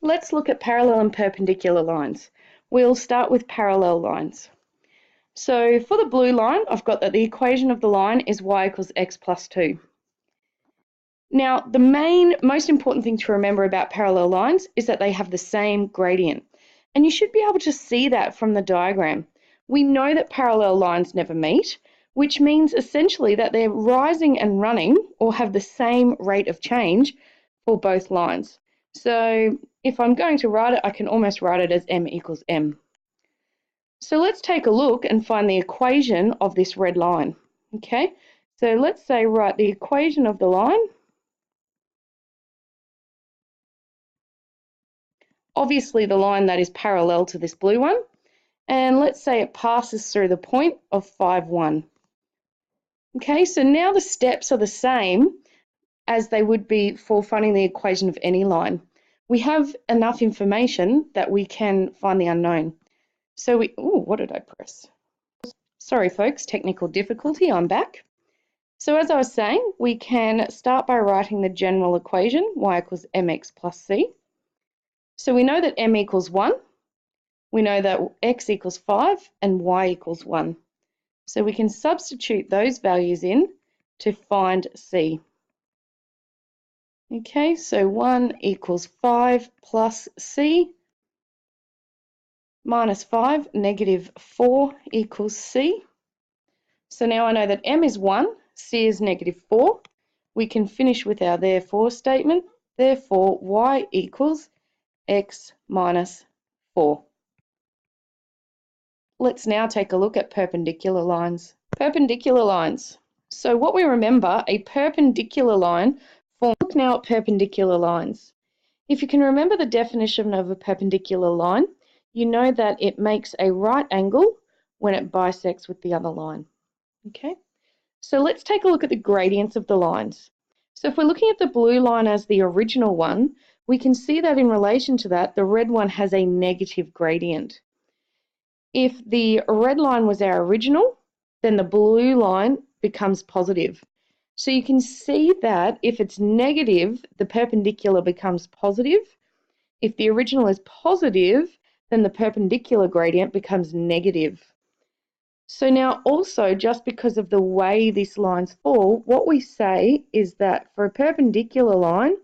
Let's look at parallel and perpendicular lines. We'll start with parallel lines. So for the blue line, I've got that the equation of the line is y equals x plus 2. Now, the most important thing to remember about parallel lines is that they have the same gradient. And you should be able to see that from the diagram. We know that parallel lines never meet, which means essentially that they're rising and running or have the same rate of change for both lines. So if I'm going to write it, I can almost write it as m equals m. So let's take a look and find the equation of this red line. Okay, so let's say write the equation of the line. Obviously the line that is parallel to this blue one, and let's say it passes through the point of 5, 1. Okay, so now the steps are the same as they would be for finding the equation of any line. We have enough information that we can find the unknown. So what did I press? Sorry folks, technical difficulty, I'm back. So as I was saying, we can start by writing the general equation, y equals mx plus c. So we know that m equals 1, we know that x equals 5 and y equals 1. So we can substitute those values in to find c. Okay, so 1 equals 5 plus c minus 5, negative 4 equals c. So now I know that m is 1, c is negative 4. We can finish with our therefore statement. Therefore, y equals x minus 4. Let's now take a look at perpendicular lines. Perpendicular lines. So what we remember, a perpendicular line forms. Look now at perpendicular lines. If you can remember the definition of a perpendicular line, you know that it makes a right angle when it bisects with the other line. Okay, so let's take a look at the gradients of the lines. So if we're looking at the blue line as the original one, we can see that in relation to that, the red one has a negative gradient. If the red line was our original, then the blue line becomes positive. So you can see that if it's negative, the perpendicular becomes positive. If the original is positive, then the perpendicular gradient becomes negative. So now also, just because of the way these lines fall, what we say is that for a perpendicular line,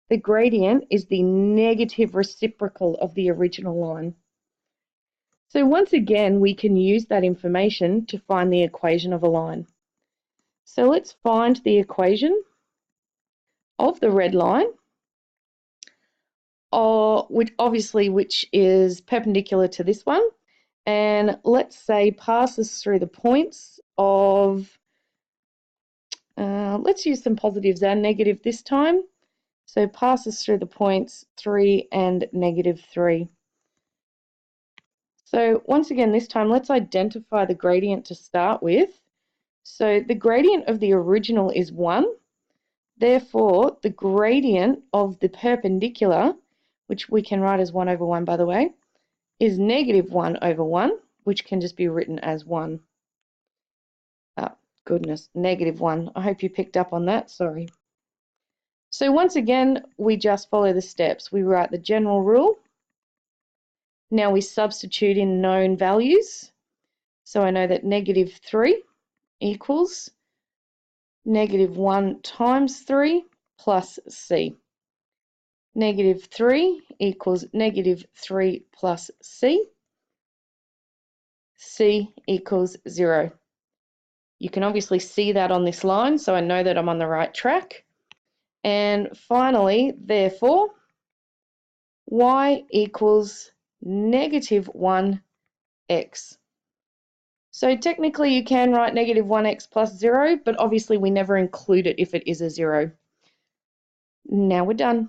the gradient is the negative reciprocal of the original line. So once again, we can use that information to find the equation of a line. So let's find the equation of the red line, which is perpendicular to this one, and let's say passes through the points of, let's use some positives and negative this time. So passes through the points 3 and negative 3. So once again, this time, let's identify the gradient to start with. So the gradient of the original is 1. Therefore, the gradient of the perpendicular, which we can write as 1 over 1, by the way, is negative 1 over 1, which can just be written as 1. Oh, goodness, negative 1. I hope you picked up on that, sorry. So once again, we just follow the steps. We write the general rule. Now we substitute in known values. So I know that negative 3 equals negative 1 times 3 plus c. Negative 3 equals negative 3 plus c. C equals 0. You can obviously see that on this line, so I know that I'm on the right track. And finally, therefore, y equals negative 1x. So technically you can write negative 1x plus 0, but obviously we never include it if it is a 0. Now we're done.